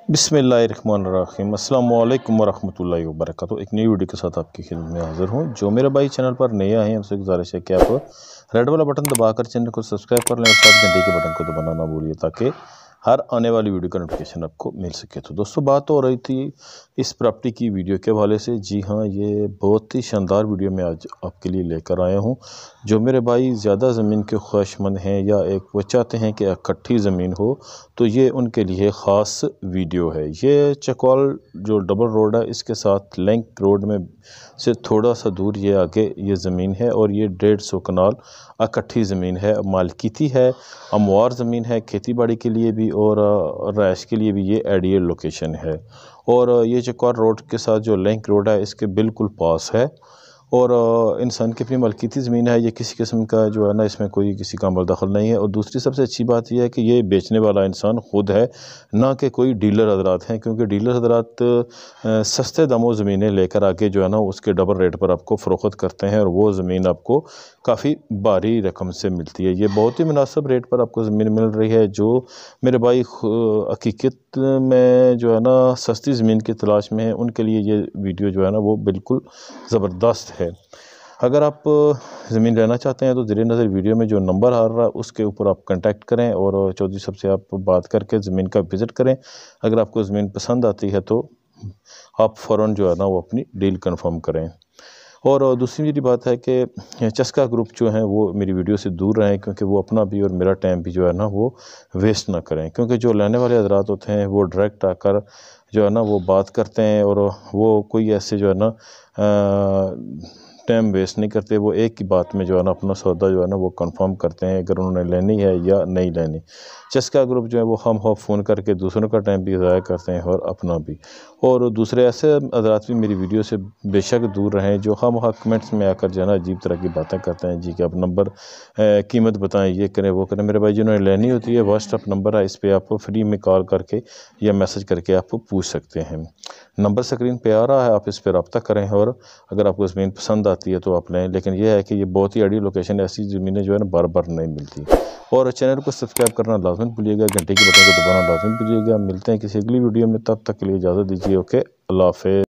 बिस्मिल्लाहिर्रहमानिर्रहीम अस्सलामु अलैकुम वरहमतुल्लाहि वबरकातुहू। एक नई वीडियो के साथ आपकी खिदमत में हाज़िर हूँ। जो मेरे भाई चैनल पर नए आए हैं उनसे गुजारिश है कि आप रेड वाला बटन दबाकर चैनल को सब्सक्राइब कर लें और साथ घंटे के बटन को दबाना ना भूलिए ताकि हर आने वाली वीडियो का नोटिफिकेशन आपको मिल सके। तो दोस्तों, बात हो रही थी इस प्रॉपर्टी की वीडियो के हवाले से। जी हाँ, ये बहुत ही शानदार वीडियो मैं आज आपके लिए लेकर आया हूँ। जो मेरे भाई ज़्यादा ज़मीन के ख्वाहिशमंद हैं या एक वो चाहते हैं कि इकट्ठी ज़मीन हो, तो ये उनके लिए ख़ास वीडियो है। ये चकवाल जो डबल रोड है इसके साथ लिंक रोड में से थोड़ा सा दूर ये आगे ये ज़मीन है और ये 150 कनाल इकट्ठी ज़मीन है, मालकीती है, हमवार ज़मीन है, खेती बाड़ी के लिए भी और रहाइश के लिए भी ये आइडियल लोकेशन है। और ये चकवाल रोड के साथ जो लिंक रोड है इसके बिल्कुल पास है और इंसान की अपनी मलकीती ज़मीन है। ये किसी किस्म का जो है ना, इसमें कोई किसी का अमल दखल नहीं है। और दूसरी सबसे अच्छी बात यह है कि ये बेचने वाला इंसान ख़ुद है, ना कि कोई डीलर हजरात हैं, क्योंकि डीलर हजरात सस्ते दामों ज़मीनें लेकर आके जो है ना उसके डबल रेट पर आपको फ़रोख्त करते हैं और वो ज़मीन आपको काफ़ी भारी रकम से मिलती है। ये बहुत ही मुनासिब रेट पर आपको ज़मीन मिल रही है। जो मेरे भाई हकीकत में जो है ना सस्ती ज़मीन की तलाश में है, उनके लिए ये वीडियो जो है ना वो बिल्कुल ज़बरदस्त है। अगर आप ज़मीन लेना चाहते हैं तो ज़ेरे नज़र वीडियो में जो नंबर आ रहा है उसके ऊपर आप कांटेक्ट करें और चौधरी साहब से आप बात करके ज़मीन का विज़िट करें। अगर आपको ज़मीन पसंद आती है तो आप फ़ौरन जो है ना वो अपनी डील कंफर्म करें। और दूसरी मेरी बात है कि चस्का ग्रुप जो हैं वो मेरी वीडियो से दूर रहें, क्योंकि वो अपना भी और मेरा टाइम भी जो है ना वो वेस्ट ना करें। क्योंकि जो लेने वाले हज़रात होते हैं वो डायरेक्ट आकर जो है ना वो बात करते हैं और वो कोई ऐसे जो है ना टाइम वेस्ट नहीं करते। वो एक ही बात में जो है ना अपना सौदा जो है ना वो कंफर्म करते हैं, अगर उन्होंने लेनी है या नहीं लेनी। चस्का ग्रुप जो है वो हम फ़ोन करके दूसरों का टाइम भी ज़ाया करते हैं और अपना भी। और दूसरे ऐसे हज़रात भी मेरी वीडियो से बेशक दूर रहें जो हम कमेंट्स में आकर जो है ना अजीब तरह की बातें करते हैं। जी कि आप नंबर कीमत बताएं, ये करें वो करें। मेरे भाई जिन्होंने लेनी होती है व्हाट्सएप नंबर है, इस पर आप फ्री में कॉल करके या मैसेज करके आप पूछ सकते हैं। नंबर स्क्रीन पे आ रहा है, आप इस पर रब्ता करें और अगर आपको ज़मीन पसंद आती है तो आप लें। लेकिन यह है कि ये बहुत ही आइडियल लोकेशन है, ऐसी ज़मीनें जो है ना बार बार नहीं मिलती। और चैनल को सब्सक्राइब करना लाजमी भूलिएगा, घंटे के बटन को दबाना लाजमी भूलिएगा। मिलते हैं किसी अगली वीडियो में, तब तक के लिए इजाज़त दीजिए। ओके, अल्लाह हाफ़िज़।